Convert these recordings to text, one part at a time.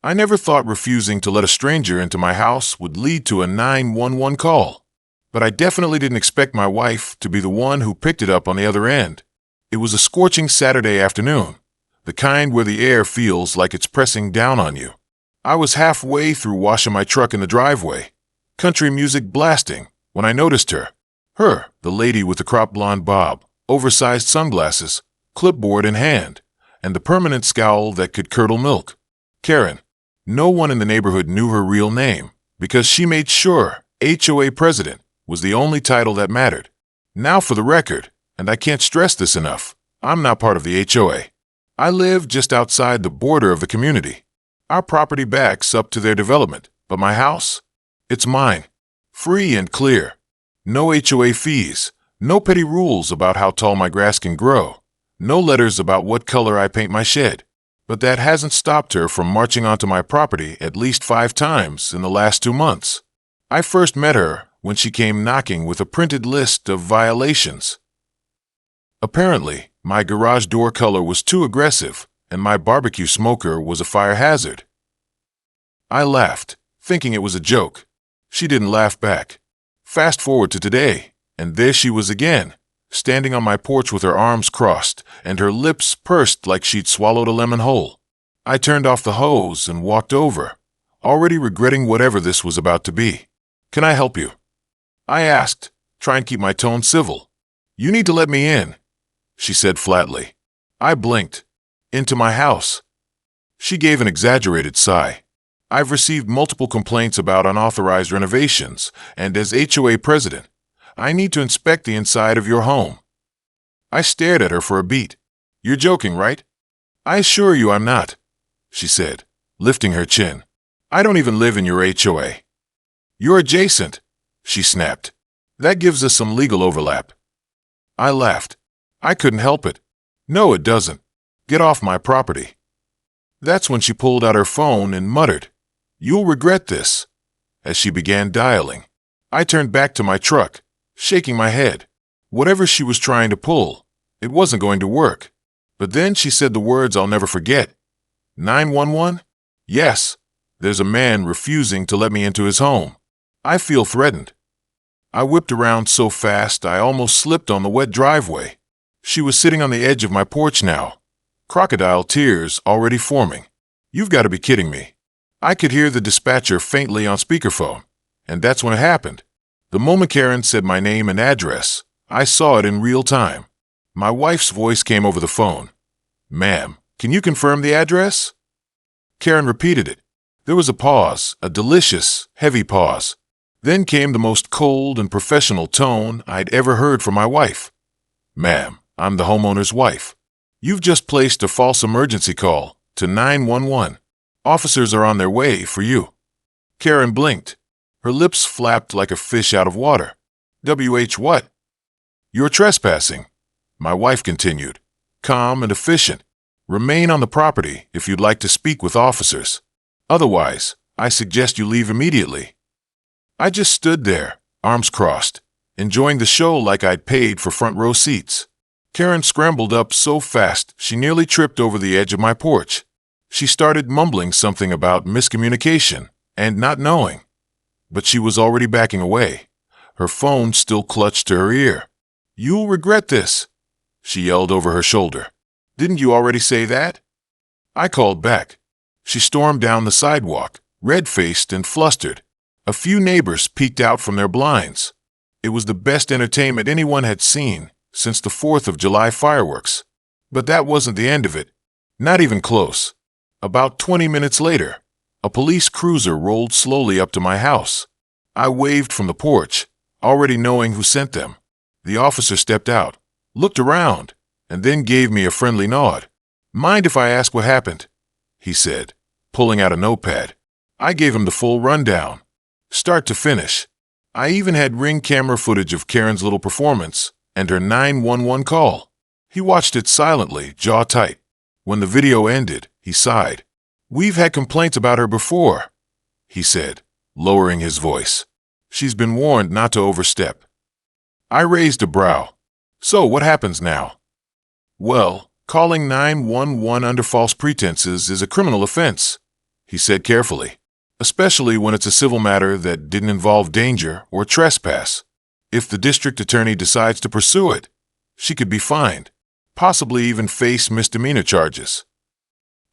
I never thought refusing to let a stranger into my house would lead to a 911 call. But I definitely didn't expect my wife to be the one who picked it up on the other end. It was a scorching Saturday afternoon, the kind where the air feels like it's pressing down on you. I was halfway through washing my truck in the driveway, country music blasting, when I noticed her. Her, the lady with the cropped blonde bob, oversized sunglasses, clipboard in hand, and the permanent scowl that could curdle milk. Karen. No one in the neighborhood knew her real name, because she made sure HOA president was the only title that mattered. Now for the record, and I can't stress this enough, I'm not part of the HOA. I live just outside the border of the community. Our property backs up to their development, but my house? It's mine. Free and clear. No HOA fees, no petty rules about how tall my grass can grow, no letters about what color I paint my shed. But that hasn't stopped her from marching onto my property at least 5 times in the last 2 months. I first met her when she came knocking with a printed list of violations. Apparently, my garage door color was too aggressive, and my barbecue smoker was a fire hazard. I laughed, thinking it was a joke. She didn't laugh back. Fast forward to today, and there she was again, standing on my porch with her arms crossed and her lips pursed like she'd swallowed a lemon whole. I turned off the hose and walked over, already regretting whatever this was about to be. "Can I help you?" I asked, trying to keep my tone civil. "You need to let me in," she said flatly. I blinked. "Into my house?" She gave an exaggerated sigh. "I've received multiple complaints about unauthorized renovations, and as HOA president, I need to inspect the inside of your home." I stared at her for a beat. "You're joking, right?" "I assure you I'm not," she said, lifting her chin. "I don't even live in your HOA." "You're adjacent," she snapped. "That gives us some legal overlap." I laughed. I couldn't help it. "No, it doesn't. Get off my property." That's when she pulled out her phone and muttered, "You'll regret this," as she began dialing. I turned back to my truck, shaking my head. Whatever she was trying to pull, it wasn't going to work. But then she said the words I'll never forget. 911? Yes, there's a man refusing to let me into his home. I feel threatened. I whipped around so fast I almost slipped on the wet driveway. She was sitting on the edge of my porch now, crocodile tears already forming. "You've got to be kidding me." I could hear the dispatcher faintly on speakerphone, and that's when it happened. The moment Karen said my name and address, I saw it in real time. My wife's voice came over the phone. "Ma'am, can you confirm the address?" Karen repeated it. There was a pause, a delicious, heavy pause. Then came the most cold and professional tone I'd ever heard from my wife. "Ma'am, I'm the homeowner's wife. You've just placed a false emergency call to 911. Officers are on their way for you." Karen blinked. Her lips flapped like a fish out of water. "WH what?" "You're trespassing," my wife continued, calm and efficient. "Remain on the property if you'd like to speak with officers. Otherwise, I suggest you leave immediately." I just stood there, arms crossed, enjoying the show like I'd paid for front row seats. Karen scrambled up so fast she nearly tripped over the edge of my porch. She started mumbling something about miscommunication and not knowing. But she was already backing away, her phone still clutched to her ear. "You'll regret this," she yelled over her shoulder. "Didn't you already say that?" I called back. She stormed down the sidewalk, red-faced and flustered. A few neighbors peeked out from their blinds. It was the best entertainment anyone had seen since the 4th of July fireworks. But that wasn't the end of it. Not even close. About 20 minutes later, a police cruiser rolled slowly up to my house. I waved from the porch, already knowing who sent them. The officer stepped out, looked around, and then gave me a friendly nod. "Mind if I ask what happened?" he said, pulling out a notepad. I gave him the full rundown, start to finish. I even had Ring camera footage of Karen's little performance and her 911 call. He watched it silently, jaw tight. When the video ended, he sighed. "We've had complaints about her before," he said, lowering his voice. "She's been warned not to overstep." I raised a brow. "So what happens now?" "Well, calling 911 under false pretenses is a criminal offense," he said carefully, especially when it's a civil matter that didn't involve danger or trespass. If the district attorney decides to pursue it, she could be fined, possibly even face misdemeanor charges.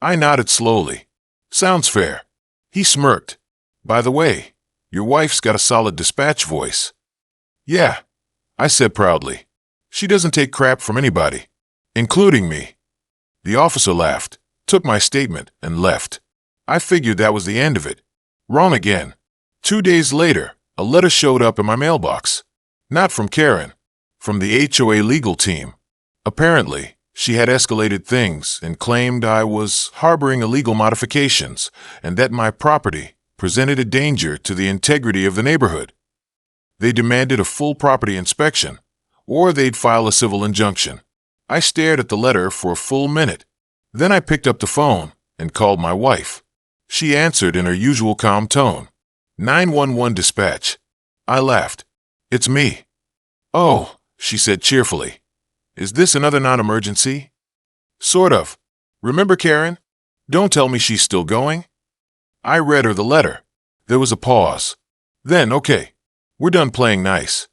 I nodded slowly. Sounds fair. He smirked. By the way, your wife's got a solid dispatch voice. Yeah, I said proudly. She doesn't take crap from anybody, including me. The officer laughed, took my statement, and left. I figured that was the end of it. Wrong again. 2 days later, a letter showed up in my mailbox. Not from Karen, from the HOA legal team. Apparently, she had escalated things and claimed I was harboring illegal modifications and that my property presented a danger to the integrity of the neighborhood. They demanded a full property inspection, or they'd file a civil injunction. I stared at the letter for a full minute. Then I picked up the phone and called my wife. She answered in her usual calm tone. 911 dispatch. I laughed. It's me. Oh, she said cheerfully. Is this another non-emergency? Sort of. Remember Karen? Don't tell me she's still going. I read her the letter. There was a pause. Then, okay, we're done playing nice.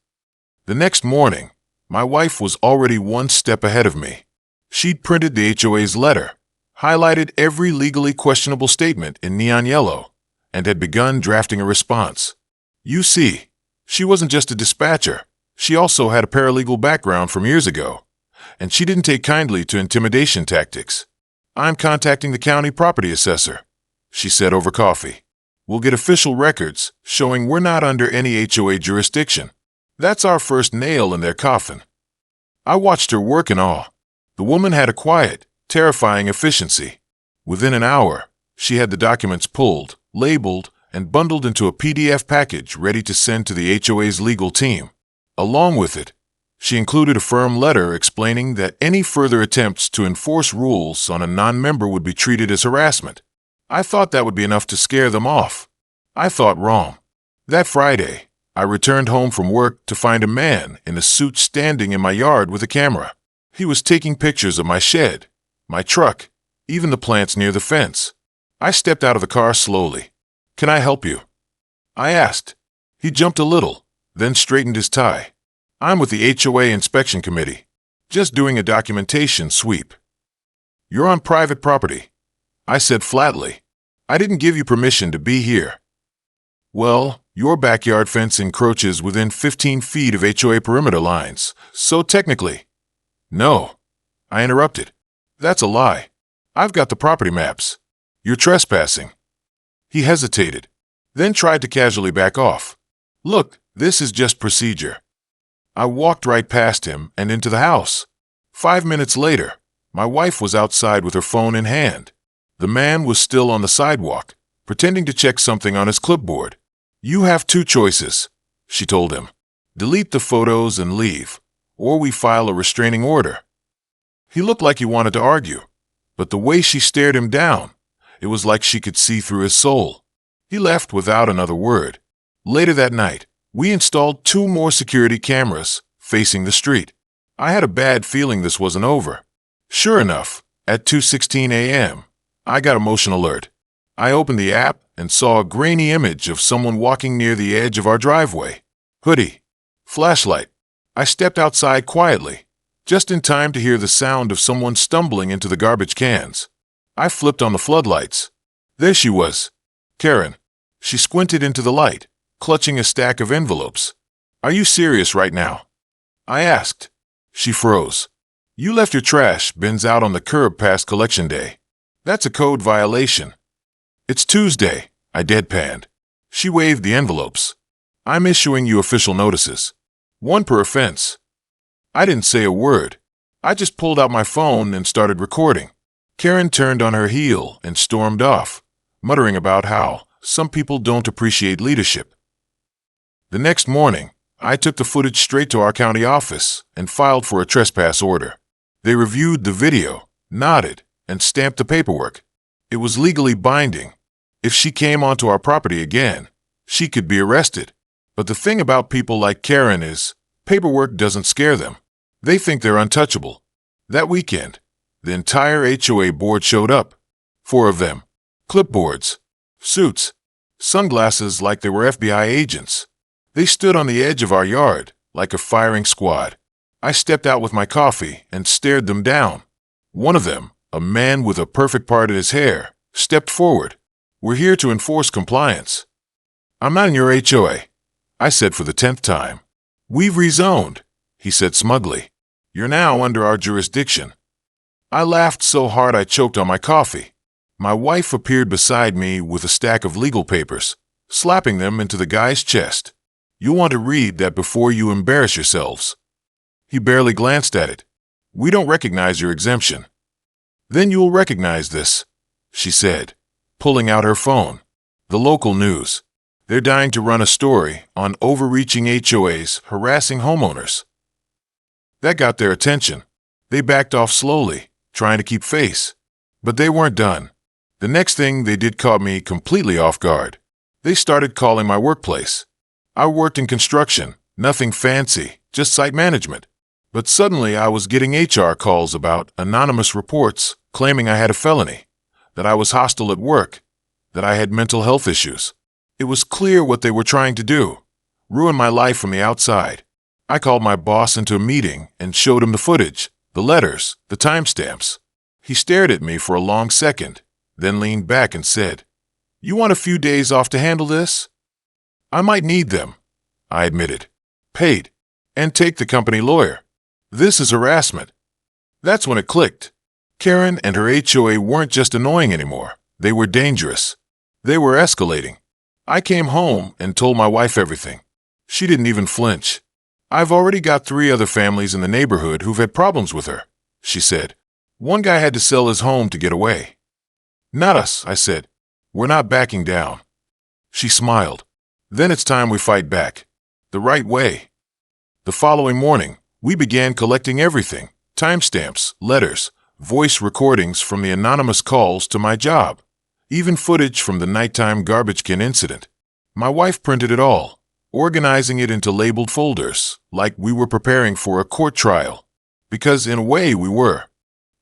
The next morning, my wife was already one step ahead of me. She'd printed the HOA's letter, highlighted every legally questionable statement in neon yellow, and had begun drafting a response. You see, she wasn't just a dispatcher. She also had a paralegal background from years ago, and she didn't take kindly to intimidation tactics. I'm contacting the county property assessor, she said over coffee. We'll get official records showing we're not under any HOA jurisdiction. That's our first nail in their coffin. I watched her work in awe. The woman had a quiet, terrifying efficiency. Within an hour, she had the documents pulled, labeled, and bundled into a PDF package ready to send to the HOA's legal team. Along with it, she included a firm letter explaining that any further attempts to enforce rules on a non-member would be treated as harassment. I thought that would be enough to scare them off. I thought wrong. That Friday, I returned home from work to find a man in a suit standing in my yard with a camera. He was taking pictures of my shed, my truck, even the plants near the fence. I stepped out of the car slowly. Can I help you? I asked. He jumped a little, then straightened his tie. I'm with the HOA inspection committee, just doing a documentation sweep. You're on private property, I said flatly. I didn't give you permission to be here. Well, your backyard fence encroaches within 15 feet of HOA perimeter lines, so technically. No, I interrupted. That's a lie. I've got the property maps. You're trespassing. He hesitated, then tried to casually back off. Look, this is just procedure. I walked right past him and into the house. 5 minutes later, my wife was outside with her phone in hand. The man was still on the sidewalk, pretending to check something on his clipboard. You have 2 choices, she told him. Delete the photos and leave, or we file a restraining order. He looked like he wanted to argue, but the way she stared him down, it was like she could see through his soul. He left without another word. Later that night, we installed 2 more security cameras facing the street. I had a bad feeling this wasn't over. Sure enough, at 2:16 a.m., I got a motion alert. I opened the app and saw a grainy image of someone walking near the edge of our driveway. Hoodie. Flashlight. I stepped outside quietly, just in time to hear the sound of someone stumbling into the garbage cans. I flipped on the floodlights. There she was. Karen. She squinted into the light, clutching a stack of envelopes. Are you serious right now? I asked. She froze. You left your trash bins out on the curb past collection day. That's a code violation. It's Tuesday, I deadpanned. She waved the envelopes. I'm issuing you official notices. 1 per offense. I didn't say a word. I just pulled out my phone and started recording. Karen turned on her heel and stormed off, muttering about how some people don't appreciate leadership. The next morning, I took the footage straight to our county office and filed for a trespass order. They reviewed the video, nodded, and stamped the paperwork. It was legally binding. If she came onto our property again, she could be arrested. But the thing about people like Karen is, paperwork doesn't scare them. They think they're untouchable. That weekend, the entire HOA board showed up. 4 of them. Clipboards, suits, sunglasses like they were FBI agents. They stood on the edge of our yard, like a firing squad. I stepped out with my coffee and stared them down. One of them, a man with a perfect part in his hair, stepped forward. "We're here to enforce compliance." "I'm not in your HOA," I said for the 10th time. "We've rezoned," he said smugly. "You're now under our jurisdiction." I laughed so hard I choked on my coffee. My wife appeared beside me with a stack of legal papers, slapping them into the guy's chest. "You'll want to read that before you embarrass yourselves." He barely glanced at it. "We don't recognize your exemption." "Then you'll recognize this," she said, pulling out her phone. "The local news. They're dying to run a story on overreaching HOAs harassing homeowners." That got their attention. They backed off slowly, trying to keep face. But they weren't done. The next thing they did caught me completely off guard. They started calling my workplace. I worked in construction, nothing fancy, just site management. But suddenly I was getting HR calls about anonymous reports claiming I had a felony, that I was hostile at work, that I had mental health issues. It was clear what they were trying to do: ruin my life from the outside. I called my boss into a meeting and showed him the footage, the letters, the timestamps. He stared at me for a long second, then leaned back and said, "You want a few days off to handle this?" "I might need them," I admitted. "Paid. And take the company lawyer. This is harassment." That's when it clicked. Karen and her HOA weren't just annoying anymore. They were dangerous. They were escalating. I came home and told my wife everything. She didn't even flinch. "I've already got 3 other families in the neighborhood who've had problems with her," she said. "One guy had to sell his home to get away." "Not us," I said. "We're not backing down." She smiled. "Then it's time we fight back. The right way." The following morning, we began collecting everything: timestamps, letters, voice recordings from the anonymous calls to my job, even footage from the nighttime garbage can incident. My wife printed it all, organizing it into labeled folders, like we were preparing for a court trial. Because in a way we were.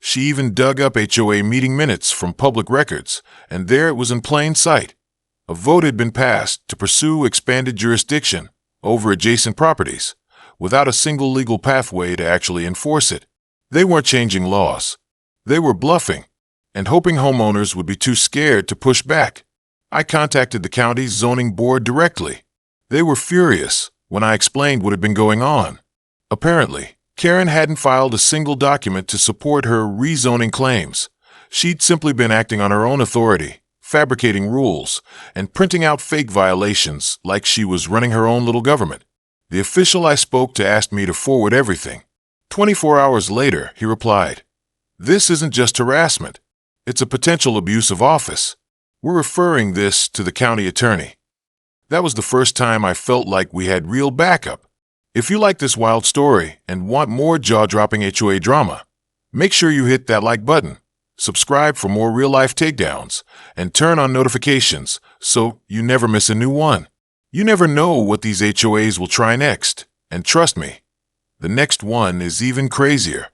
She even dug up HOA meeting minutes from public records, and there it was in plain sight. A vote had been passed to pursue expanded jurisdiction over adjacent properties, without a single legal pathway to actually enforce it. They weren't changing laws. They were bluffing, and hoping homeowners would be too scared to push back. I contacted the county's zoning board directly. They were furious when I explained what had been going on. Apparently, Karen hadn't filed a single document to support her rezoning claims. She'd simply been acting on her own authority, fabricating rules, and printing out fake violations like she was running her own little government. The official I spoke to asked me to forward everything. 24 hours later, he replied, "This isn't just harassment. It's a potential abuse of office. We're referring this to the county attorney." That was the first time I felt like we had real backup. If you like this wild story and want more jaw-dropping HOA drama, make sure you hit that like button, subscribe for more real-life takedowns, and turn on notifications so you never miss a new one. You never know what these HOAs will try next, and trust me, the next one is even crazier.